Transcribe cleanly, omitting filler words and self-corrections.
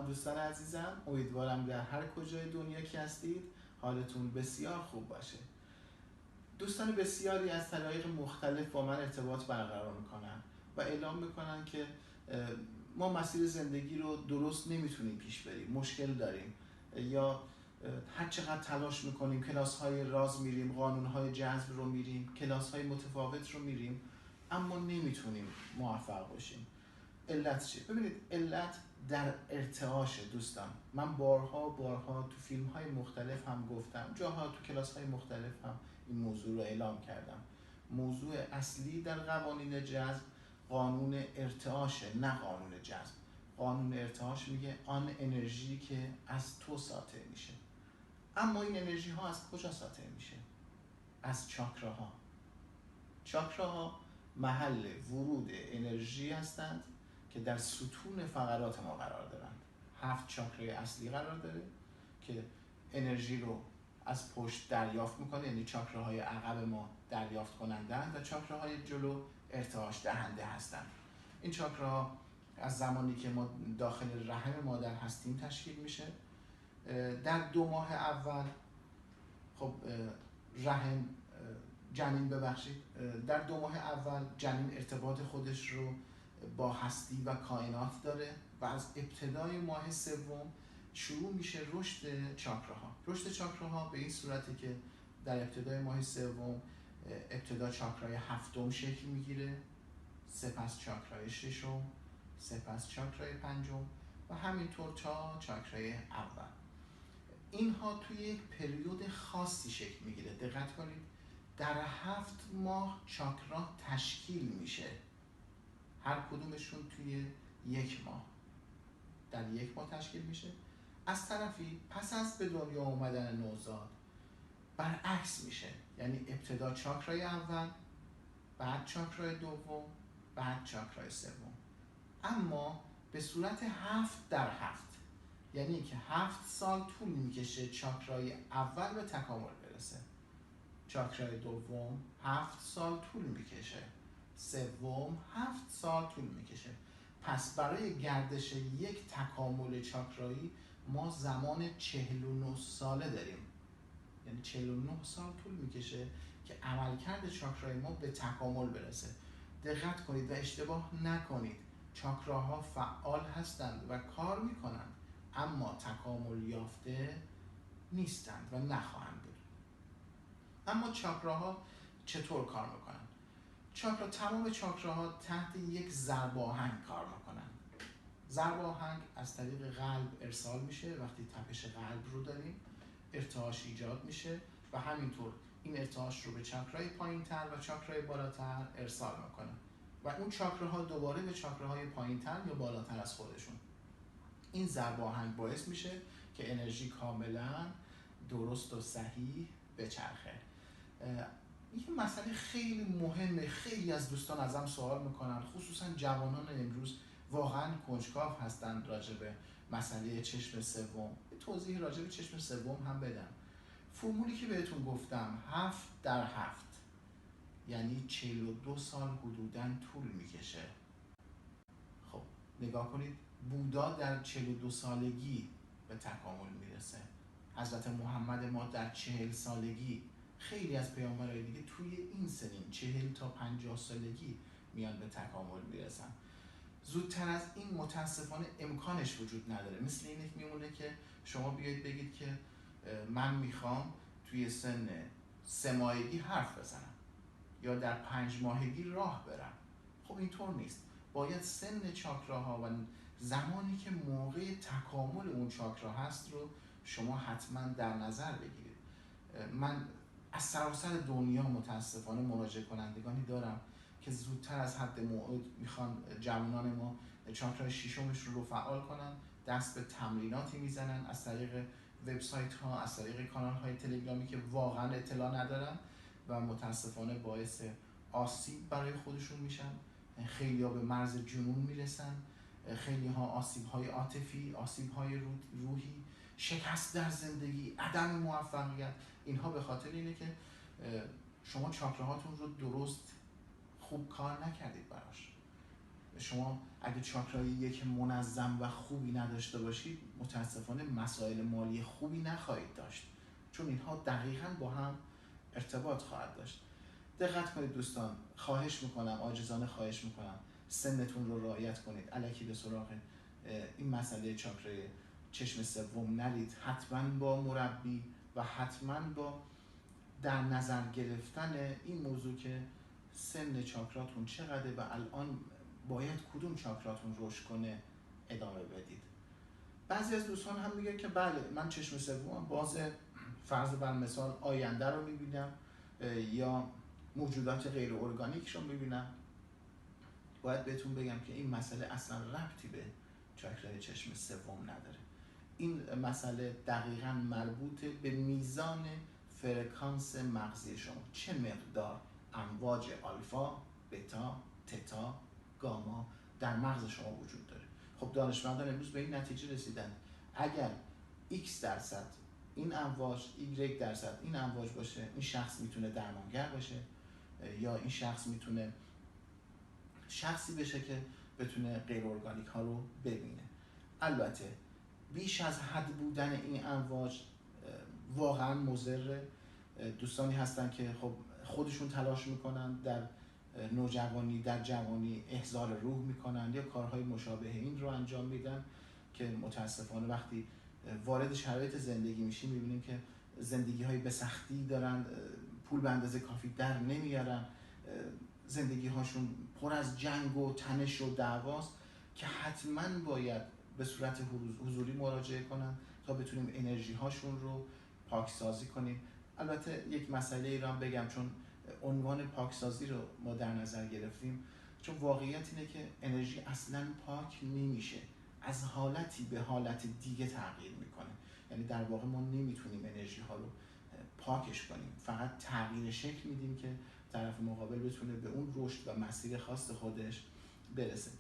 دوستان عزیزم، امیدوارم در هر کجای دنیا که هستید حالتون بسیار خوب باشه. دوستان بسیاری از طرایق مختلف با من ارتباط برقرار میکنن و اعلام میکنن که ما مسیر زندگی رو درست نمیتونیم پیش بریم، مشکل داریم، یا هر چقدر تلاش میکنیم، کلاس های راز میریم، قانون های جذب رو میریم، کلاس های متفاوت رو میریم، اما نمیتونیم موفق باشیم. علت چیه؟ ببینید، علت در ارتعاشه دوستان. من بارها تو فیلم های مختلف هم گفتم، جاها تو کلاس های مختلف هم این موضوع رو اعلام کردم. موضوع اصلی در قوانین جذب قانون ارتعاشه، نه قانون جذب. قانون ارتعاش میگه آن انرژی که از تو ساطع میشه. اما این انرژی ها از کجا ساطع میشه؟ از چاکراها. چاکراها محل ورود انرژی هستند که در ستون فقرات ما قرار دارند. 7 چاکرای اصلی قرار داره که انرژی رو از پشت دریافت میکنه، یعنی چاکراهای عقب ما دریافت کنندند و چاکراهای جلو ارتعاش دهنده هستند. این چاکراها از زمانی که ما داخل رحم مادر هستیم تشکیل میشه. در 2 ماه اول خب در 2 ماه اول جنین ارتباط خودش رو با هستی و کائنات داره و از ابتدای ماه سوم شروع میشه رشد چاکراها. رشد چاکراها به این صورته که در ابتدای ماه سوم ابتدا چاکرای 7م شکل میگیره، سپس چاکرای 6م، سپس چاکرای 5م و همینطور تا چاکرای اول. اینها توی یک پریود خاصی شکل میگیره. دقت کنید، در 7 ماه چاکرا تشکیل میشه، هر کدومشون توی 1 ماه، در 1 ماه تشکیل میشه. از طرفی پس از به دنیا اومدن نوزاد برعکس میشه، یعنی ابتدا چاکرای اول، بعد چاکرای دوم، بعد چاکرای سوم، اما به صورت 7 در 7، یعنی که 7 سال طول میکشه چاکرای اول به تکامل برسه، چاکرای دوم 7 سال طول میکشه، سوم 7 سال طول میکشه. پس برای گردش یک تکامل چاکرایی ما زمان 49 ساله داریم، یعنی 49 سال طول میکشه که عملکرد چاکرای ما به تکامل برسه. دقت کنید و اشتباه نکنید، چاکراها فعال هستند و کار میکنند، اما تکامل یافته نیستند و نخواهند بود. اما چاکراها چطور کار میکنن؟ تمام چاکراها تحت یک ضرباهنگ کار میکنن. ضرباهنگ از طریق قلب ارسال میشه. وقتی تپش قلب رو داریم ارتعاش ایجاد میشه و همینطور این ارتعاش رو به چاکرای پایین‌تر و چاکرای بالاتر ارسال میکنه و اون چاکراها دوباره به چاکراهای پایین‌تر یا بالاتر از خودشون. این ضرباهنگ باعث میشه که انرژی کاملا درست و صحیح بچرخه. این مسئله خیلی مهمه. خیلی از دوستان ازم سوال میکنن، خصوصا جوانان امروز واقعا کنجکاو هستن راجع به مسئله چشم سوم. توضیح راجع به چشم سوم هم بدم. فرمولی که بهتون گفتم 7 در 7، یعنی 42 سال حدوداً طول میکشه. خب نگاه کنید، بودا در 42 سالگی به تکامل میرسه، حضرت محمد ما در 40 سالگی، خیلی از پیامبرای دیگه توی این سنین 40 تا 50 سالگی میان به تکامل میرسن. زودتر از این متاسفانه امکانش وجود نداره. مثل اینه که میمونه که شما بیایید بگید که من میخوام توی سن 3 ماهگی حرف بزنم یا در 5 ماهگی راه برم. خب اینطور نیست. باید سن چاکراها و زمانی که موقع تکامل اون چاکرا هست رو شما حتما در نظر بگیرید. من از سراسر دنیا متاسفانه مراجعه کنندگانی دارم که زودتر از حد موعود میخوان جوانان ما چاکرای 6مش رو فعال کنن، دست به تمریناتی میزنن از طریق وبسایت ها، از طریق کانال های تلگرامی که واقعا اطلاع ندارن و متاسفانه باعث آسیب برای خودشون میشن. خیلی ها به مرز جنون میرسن، خیلی ها آسیب های عاطفی، آسیب های روحی، شکست در زندگی، عدم موفقیت. اینها به خاطر اینه که شما چاکراهاتون رو درست خوب کار نکردید براش. شما اگه چاکرای یک منظم و خوبی نداشته باشید متاسفانه مسائل مالی خوبی نخواهید داشت، چون اینها دقیقاً با هم ارتباط خواهد داشت. دقت کنید دوستان، خواهش میکنم، عاجزانه خواهش میکنم سنتون رو رعایت کنید، الکی به سراغ این مسئله چاکرای چشم سوم نرید. حتما با مربی و حتما با در نظر گرفتن این موضوع که سن چاکراتون چقدره و الان باید کدوم چاکراتون رشد کنه ادامه بدید. بعضی از دوستان هم میگن که بله من چشم سومم باز فرض بر مثال آینده رو میبینم یا موجودات غیر ارگانیک رو میبینم. باید بهتون بگم که این مسئله اصلا ربطی به چاکرای چشم سوم نداره. این مسئله دقیقاً مربوط به میزان فرکانس مغزی شما، چه مقدار امواج آلفا، بتا، تتا، گاما در مغز شما وجود داره. خب دانشمندان امروز به این نتیجه رسیدن اگر x درصد این امواج، y درصد این امواج باشه، این شخص میتونه درمانگر باشه یا این شخص میتونه شخصی بشه که بتونه غیر ارگانیک ها رو ببینه. البته بیش از حد بودن این امواج واقعا مضر. دوستانی هستن که خب خودشون تلاش میکنن در نوجوانی در جوانی احضار روح میکنن یا کارهای مشابه این رو انجام میدن که متاسفانه وقتی وارد شرایط زندگی میشیم میبینیم که زندگی های به سختی دارن، پول به اندازه کافی در نمیارن، زندگی هاشون پر از جنگ و تنش و دعواست که حتما باید به صورت حضوری مراجعه کنن تا بتونیم انرژی هاشون رو پاکسازی کنیم. البته یک مسئله ای رو هم بگم، چون عنوان پاکسازی رو ما در نظر گرفتیم، چون واقعیت اینه که انرژی اصلا پاک نمیشه، از حالتی به حالت دیگه تغییر میکنه. یعنی در واقع ما نمیتونیم انرژی ها رو پاکش کنیم، فقط تغییر شکل میدیم که طرف مقابل بتونه به اون رشد و مسیر خاص خودش برسه.